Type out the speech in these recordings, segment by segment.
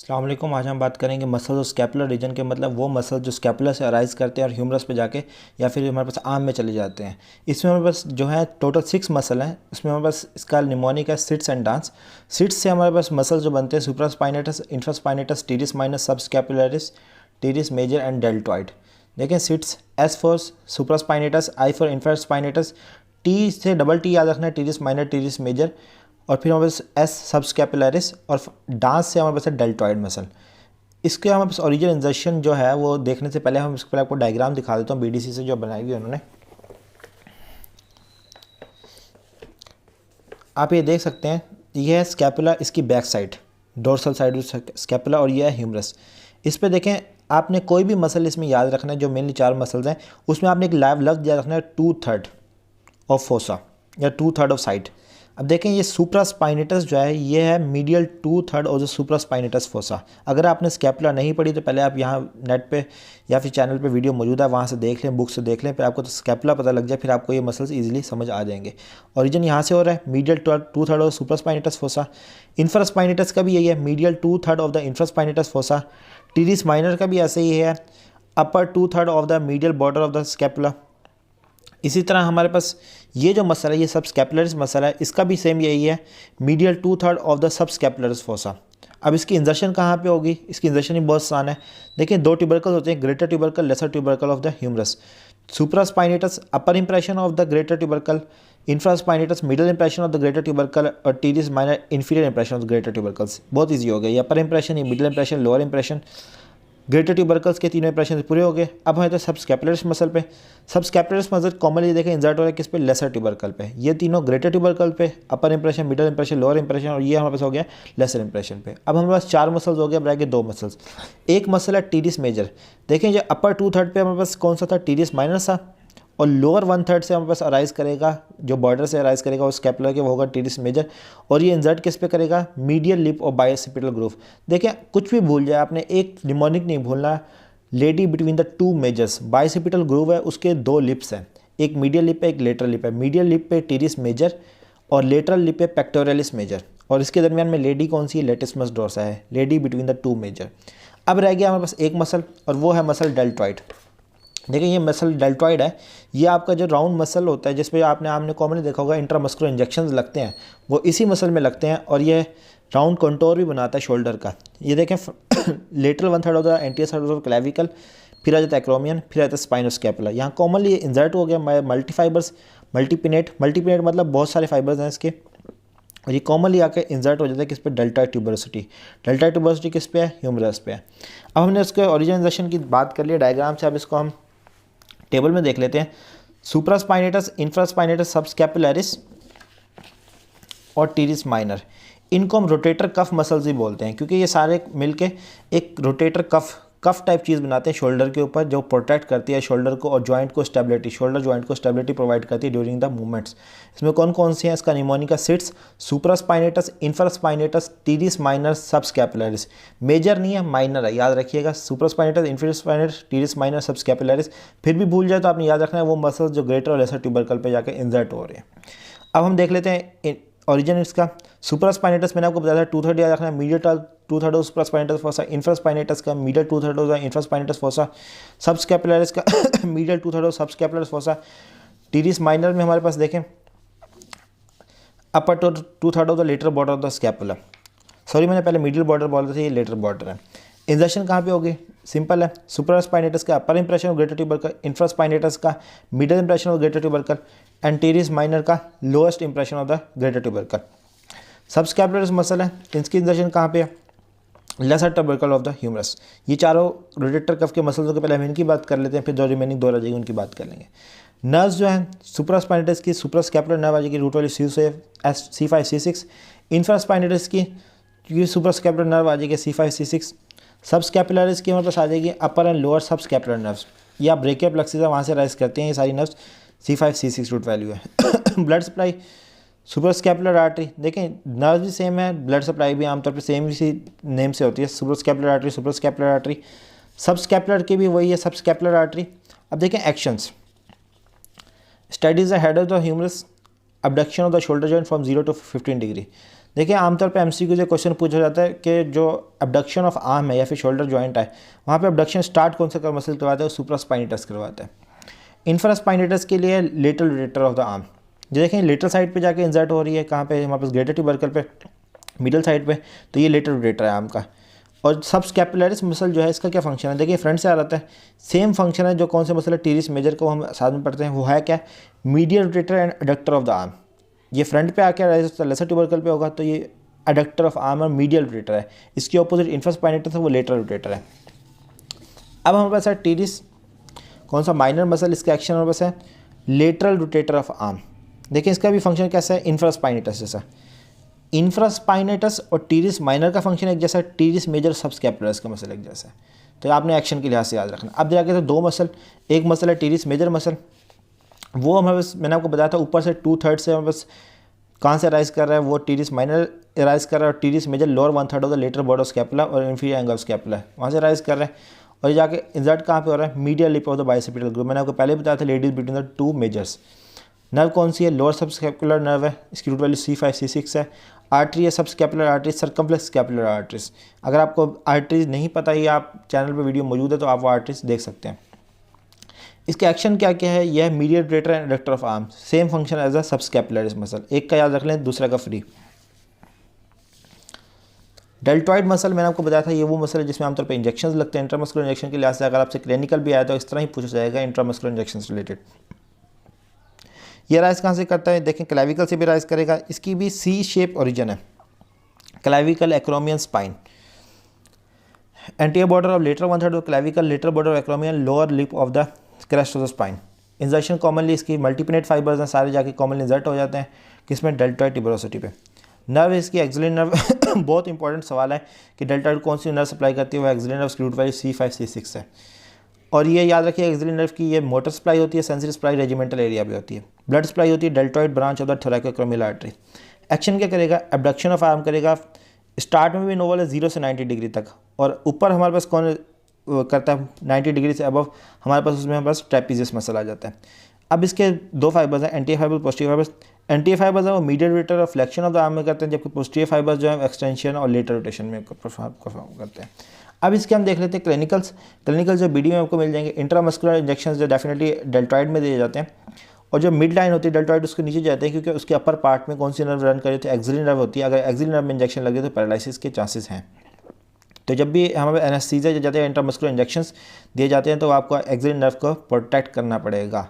अस्सलाम वालेकुम। आज हम बात करेंगे मसल और स्कैपुलर रीजन के, मतलब वो मसल जो स्कैपुलर से अराइज करते हैं और ह्यूमरस पे जाके या फिर हमारे पास आर्म में चले जाते हैं। इसमें हमारे पास जो है टोटल 6 मसल हैं। उसमें हमारे पास इसका निमोनिक है सिट्स एंड डांस। सिट्स से हमारे पास मसल जो बनते हैं supraspinatus, infraspinatus, teres minus, subscapularis, teres major and deltoid. देखें SITS S for supraspinatus, I for infraspinatus, T से डबल टी याद रखना है, टीरिस माइनर, टीरिस मेजर, और फिर हमारे पास एस सबस्कैपुलरिस, और डांस से हमारे पास है डेल्टॉइड मसल। इसके हमारे पास ओरिजिनल इंजर्शन जो है वो देखने से पहले हम इसके पहले आपको डायग्राम दिखा देता हूँ बीडीसी से जो बनाई हुई है उन्होंने। आप ये देख सकते हैं, ये है स्कैपुला, इसकी back side dorsal side scapula, और ये है ह्यूमरस। इस पे देखें, आपने कोई भी मसल इसमें याद रखना है, जो मेनली 4 मसल्स हैं उसमें आपने एक लाइव लफ्ज याद रखना है 2/3 ऑफ फोसा या 2/3 ऑफ साइड। अब देखें ये सुप्रास्पाइनेटस जो है ये है medial 2/3 of the supraspinatus fossa. अगर आपने स्कैपुला नहीं पढ़ी तो पहले आप यहाँ नेट पे या फिर चैनल पे वीडियो मौजूद है, वहाँ से देख लें, बुक से देख लें, फिर आपको तो स्कैपुला पता लग जाए, फिर आपको ये मसल्स इजीली समझ आ जाएंगे। ओरिजिन यहाँ से हो रहा है medial 2/3 of supraspinatus fossa. Infraspinatus का भी यही है, medial 2/3 of the infraspinatus fossa. Teres minor का भी ऐसे ही है, अपर 2/3 of the medial border of the scapula. इसी तरह हमारे पास ये जो मसल है, ये सब स्कैपुलरिस मसल है, इसका भी सेम यही है, medial 2/3 of the subscapularis fossa. अब इसकी इंजर्शन कहाँ पे होगी? इसकी इंजर्शन ही बहुत आसान है। देखिए 2 ट्यूबरकल होते हैं, greater tubercle, lesser tubercle of the humerus. Supraspinatus upper impression of the greater tubercle, infraspinatus middle impression of the greater tubercle, और teres minor inferior impression of the greater tubercles. बहुत ईजी हो गया, ये upper impression, ये middle impression, lower impression, greater tubercles के तीनों impression पूरे हो गए। अब हमारे सब स्कैपुलरिस मसल पे, सब स्कैपुलरिस मसल कॉमनली देखें इंजर्ट हो रहा है किस पे? लेसर ट्यूबरकल पे। ये तीनों ग्रेटर ट्यूबरकल पे, upper impression, middle impression, lower impression, और ये हमारे पास हो गया लेसर इंप्रेशन पे। अब हमारे पास 4 मसल्स हो गए, अब रह गए 2 मसल्स। एक मसल है टीरिस मेजर। देखें जो अपर 2/3 पे हमारे पास कौन सा था? टीरिस माइनर था, और लोअर 1/3 से हमारे पास अराइज करेगा, जो बॉर्डर से अराइज करेगा वो स्कैपुलर के, वो होगा टीरिस मेजर। और ये इंजर्ट किस पे करेगा? मीडियल लिप और बाइसिपिटल ग्रूव। देखें कुछ भी भूल जाए आपने, एक निमोनिक नहीं भूलना, lady between the 2 measures. Bicipital groove है, उसके 2 लिप्स हैं, एक मीडियल लिप है, एक लेटरल लिप है। मीडियल लिप पे टीरिस मेजर और लेटरल लिप पे पेक्टोरलिस मेजर, और इसके दरमियान में लेडी कौन सी है? लेटिसमस डोर्सा है, लेडी बिटवीन द 2 मेजर। अब रह गया हमारे पास एक मसल, और वो है मसल डेल्टॉइड। देखिए ये मसल डेल्टॉइड है, ये आपका जो राउंड मसल होता है जिसपे आपने कॉमनली देखा होगा इंट्रामस्कुलर इंजेक्शंस लगते हैं, वो इसी मसल में लगते हैं, और ये राउंड कंटोर भी बनाता है शोल्डर का। ये देखें lateral 1/3 of the anterior side of clavicle, फिर आ जाता है एक्रोमियन, फिर आता है स्पाइनोस्कैपुला। यहाँ कॉमनली इंजर्ट हो गया मल्टीफाइबर्स, मल्टीपिनेट मतलब बहुत सारे फाइबर्स हैं इसके, और ये कॉमनली आकर इंजर्ट हो जाता है किस पे? Deltoid tuberosity. डेल्टॉइड ट्यूबरोसिटी किस पे है? ह्यूमरस पे है। अब हमने उसके ओरिजिनल इंजर्शन की बात कर ली डायग्राम से, अब इसको हम टेबल में देख लेते हैं। सुप्रास्पाइनेटस, इंफ्रास्पाइनेटस, सबस्कैपुलरिस और टीरिस माइनर, इनको हम रोटेटर कफ मसल्स ही बोलते हैं, क्योंकि ये सारे मिलके एक रोटेटर कफ टाइप चीज़ बनाते हैं शोल्डर के ऊपर, जो प्रोटेक्ट करती है शोल्डर को और जॉइंट को स्टेबिलिटी, शोल्डर जॉइंट को स्टेबिलिटी प्रोवाइड करती है ड्यूरिंग द मूवमेंट्स। इसमें कौन कौन सी हैं? इसका mnemonic SITS, supraspinatus, infraspinatus, teres minor, subscapularis. Major नहीं है, माइनर है, याद रखिएगा। Supraspinatus, infraspinatus, teres minor, subscapularis. फिर भी भूल जाए तो आपने याद रखना है वो मसल्स जो ग्रेटर और लेसर ट्यूबरकल पे जाकर इंजर्ट हो रहे हैं। अब हम देख लेते हैं ओरिजिन इसका। सुप्रास्पाइनेटस मैंने आपको बताया था 2/3 याद रखना है, medial 2/3 of supraspinatus fossa. Infraspinatus का medial 2/3 of infraspinatus fossa. Subscapularis का medial 2/3 of subscapularis fossa. Teres minor में हमारे पास देखें upper 2/3 of the lateral border of the scapula. Sorry मैंने पहले मीडियल बॉर्डर बोल रहा था, ये लेटर बॉर्डर है। इंजर्शन कहाँ पे होगी? सिंपल है, सुप्रास्पाइनेटस का upper impression of greater tubercle, infraspinatus का middle impression of greater tubercle, and teres minor का lowest impression of the greater tubercle. Subscapularis muscle है, इसकी इंजर्शन कहाँ पे है? Lesser tubercle of the humerus. ये चारों रोटेटर कफ के मसल्स के पहले हम इनकी बात कर लेते हैं, फिर जो रिमेनिंग 2 रह जाएगी उनकी बात कर लेंगे। नर्व्स जो है सुप्रास्पाइनेटस की सुप्रास्कैपुलर नर्व आ जाएगी, रूट वाली C5 C6। इंफ्रास्पाइनेटस की सुप्रास्कैपुलर नर्व आ जाएगी C5 C6। सबस्कैपुलरिस की हमारे पास आ जाएगी upper and lower subscapular nerves, या ब्रेकियल प्लेक्सिस है, वहाँ से राइज करते हैं ये सारी nerves. C5 C6 root value है। Blood supply, suprascapular artery. देखें नर्व भी सेम है, ब्लड सप्लाई भी आमतौर पे सेम इसी नेम से होती है, suprascapular artery, suprascapular artery. Subscapular की भी वही है, सबस्कैपुलर आर्टरी। अब देखें actions. Steadies the head of the humerus, abduction of the shoulder joint from 0 to 15 degree. देखिए आमतौर पे एमसीक्यू से क्वेश्चन पूछा जाता है कि जो अबडक्शन ऑफ आर्म है या फिर शोल्डर जॉइंट है, वहाँ पे अबडक्शन स्टार्ट कौन सा मसल करवाता है, सुप्रास्पाइनेटस करवाता है। इंफ्रास्पाइनेटस के लिए lateral rotator of the arm, जो देखें लेटरल साइड पे जाके इंसर्ट हो रही है, कहाँ पे हमारे पास ग्रेटर ट्यूबरकल पे, मिडल साइड पे, तो ये लेटरल रोटेटर है आर्म का। और सब स्कैपुलरिस मसल जो है इसका क्या फंक्शन है, देखिए फ्रंट से आ रहा है, सेम फंक्शन है जो कौन से मसल है, टीरिस मेजर को हम साथ में पढ़ते हैं, वो है क्या, medial rotator and adductor of the arm. ये फ्रंट पे आके लेसर ट्यूबरकल पे होगा, तो ये एडक्टर ऑफ आर्म और मीडियल रोटेटर है। इसके ऑपोजिट इंफ्रास्पाइनेटस है, वो लेटरल रोटेटर है। अब हमारे पास है टीरिस, कौन सा माइनर मसल, इसका एक्शन हमारे पास है लेटरल रोटेटर ऑफ आर्म। देखिए इसका भी फंक्शन कैसा है, इंफ्रास्पाइनेटस जैसा। इंफ्रास्पाइनेटस और टीरिस माइनर का फंक्शन एक जैसा, टीरिस मेजर सबस्कैपुलरिस का मसल एक जैसा है। तो आपने एक्शन के लिहाज से याद रखना। अब जाके तो दो मसल, एक मसल है टीरिस मेजर मसल, वो हमारे पास मैंने आपको बताया था ऊपर से 2/3 से हमारे पास कहाँ से राइज कर रहा है, वो टीरिस माइनर राइज कर रहा है, और teres major lower 1/3 of the lateral border of scapula और इंफीरियर एंगल ऑफ स्कैपुला वहाँ से राइज कर रहा है। और ये जाके इंसर्ट कहाँ पे हो रहा है, medial lip of the bicipital groove. मैंने आपको पहले बताया था ladies between the two majors. Nerve कौन सी है, लोअर सबस्कैपुलर नर्व है, इसकी रूट वैल्यू C5 C6 है। आर्टरी है subscapular artery, circumflex scapular arteries. अगर आपको आर्टरीज नहीं पता ही, आप चैनल पे वीडियो मौजूद है तो आप वो आर्टरीज देख सकते हैं। इसके एक्शन क्या क्या है, यह medial rotator and adductor of arm, same function as a subscapularis muscle. एक का याद रख लें, दूसरा का फ्री। डेल्टॉइड मसल मैंने आपको बताया था, ये वो मसल है जिसमें आमतौर पे इंजेक्शंस लगते हैं। इंट्रामस्कुलर इंजेक्शन के लिहाज से अगर आपसे क्लिनिकल भी आया तो इस तरह ही पूछा जाएगा, इंट्रामस्कुलर इंजेक्शन रिलेटेड। ये राइज कहाँ से करता है, देखें क्लेविकल से भी राइज करेगा। इसकी भी C शेप ओरिजिन है, clavicle acromion spine. Anterior border of lateral 1/3 of clavicle, lateral border of acromion, lower lip of the crest of the spine. इंजर्शन commonly इसकी मल्टीपिनेट फाइबर्स हैं, सारे जाके कॉमनली इंजर्ट हो जाते हैं किसमें, डेल्टॉइड ट्यूबरोसिटी पे। नर्व इसकी एक्सिलरी नर्व बहुत इंपॉर्टेंट सवाल है कि डेल्टॉइड कौन सी नर्व सप्लाई करती है, वो axillary nerve, root value C5 C6 है। और ये याद रखिए एक्सिलरी नर्व की ये मोटर सप्लाई होती है, सेंसरी सप्लाई रेजिमेंटल एरिया भी होती है। ब्लड सप्लाई होती है deltoid branch of the thoracoacromial artery. Action क्या करेगा, एबडक्शन ऑफ आर्म करेगा। स्टार्ट में भी नोवल है 0 से 90 डिग्री तक, और ऊपर हमारे पास कौन करता है 90 डिग्री से अबव, हमारे पास उसमें हमारे पास ट्रेपीजियस मसल आ जाता है। अब इसके दो फाइबर्स हैं, anterior fibre, posterior fibres. Anterior fibres है वो मीडियल रोटेटर और फ्लेक्शन ऑफ द आर्म में करते हैं, जबकि पोस्टीरियर फाइबर्स जो है एक्सटेंशन और लेटर रोटेशन में परफॉर्म करते हैं। अब इसके हम देख लेते हैं क्लिनिकल्स। क्लिनिकल जो BD में आपको मिल जाएंगे, इंट्रामस्कुलर इंजेक्शन जो डेफिनेटली डेल्टॉइड में दिए जाते हैं, और जो मिड लाइन होती है डेल्टॉइड उसके नीचे जाते हैं, क्योंकि उसके अपर पार्ट में कौन सी नर्व रन करे, तो एक्सिलरी नर्व होती है। अगर एक्सिलरी नर्व में इंजेक्शन लगे तो पैरालिसिस के चांसेस हैं। तो जब भी हमें एनेस्थीसिया जाते हैं, इंट्रामस्कुलर इंजेक्शंस दिए जाते हैं, तो आपको एक्सिलरी नर्व को प्रोटेक्ट करना पड़ेगा।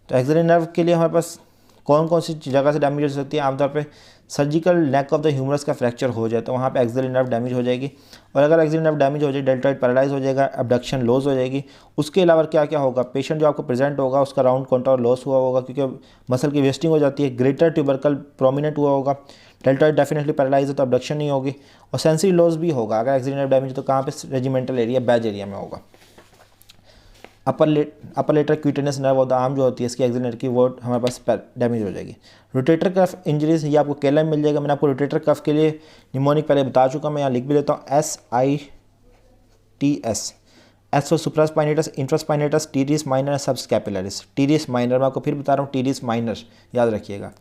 तो एक्सिलरी नर्व के लिए हमारे पास कौन कौन सी जगह से डैमेज हो सकती है, आमतौर पे surgical neck of the humerus का फ्रैक्चर हो जाए तो वहाँ पे एक्सिलरी नर्व डैमेज हो जाएगी। और अगर एक्सिलरी नर्व डैमेज हो जाए, डेल्टॉइड पैरालाइज हो जाएगा, अबडक्शन लॉस हो जाएगी। उसके अलावा क्या क्या होगा, पेशेंट जो आपको प्रेजेंट होगा उसका राउंड कॉन्टोर लॉस हुआ होगा, क्योंकि मसल की वेस्टिंग हो जाती है। ग्रेटर ट्यूबरकल प्रोमिनेंट हुआ होगा, डेल्टॉइड डेफिनेटली पैरालाइज है तो अबडक्शन नहीं होगी। और सेंसरी लॉस भी होगा अगर एक्सिलरी नर्व डैमेज, तो कहाँ पे, रेजिमेंटल एरिया, बैज एरिया में होगा। Upper lateral cutaneous nerve of the arm जो होती है इसकी एक्सिलरी नर्व की, वो हमारे पास डैमेज हो जाएगी। रोटेटर कफ इंजरीज, ये आपको केला में मिल जाएगा। मैंने आपको रोटेटर कफ के लिए निमोनिक पहले बता चुका, मैं यहाँ लिख भी देता हूँ, SITS। S for supraspinatus, infraspinatus, teres minor, subscapularis. Teres minor मैं आपको फिर बता रहा हूँ, टीरिस माइनर याद रखिएगा।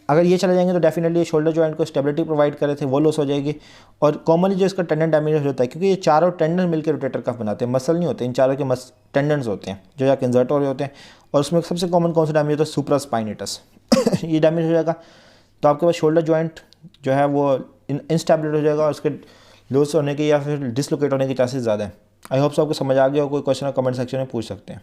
अगर ये चले जाएंगे तो डेफिनेटली शोल्डर जॉइंट को स्टेबिलिटी प्रोवाइड करे थे, वो लॉस हो जाएगी। और कॉमनली जो इसका टेंडन डैमेज होता है, क्योंकि ये चारों टेंडन मिलकर रोटेटर कफ बनाते हैं, मसल नहीं होते, इन चारों के टेंडन्स होते हैं जो जाके इंसर्ट हो रहे होते हैं। और उसमें सबसे कॉमन कौन सा डैमेज होता है, सुप्रास्पाइनेटस। ये डैमेज हो जाएगा तो आपके पास शोल्डर जॉइंट जो है वो इनस्टेबिलिटी हो जाएगा, और उसके लॉस होने की या फिर डिसलोकेट होने की चांसेस ज़्यादा है। आई होप सो आपको समझ आ गया हो। कोई क्वेश्चन कमेंट सेक्शन में पूछ सकते हैं।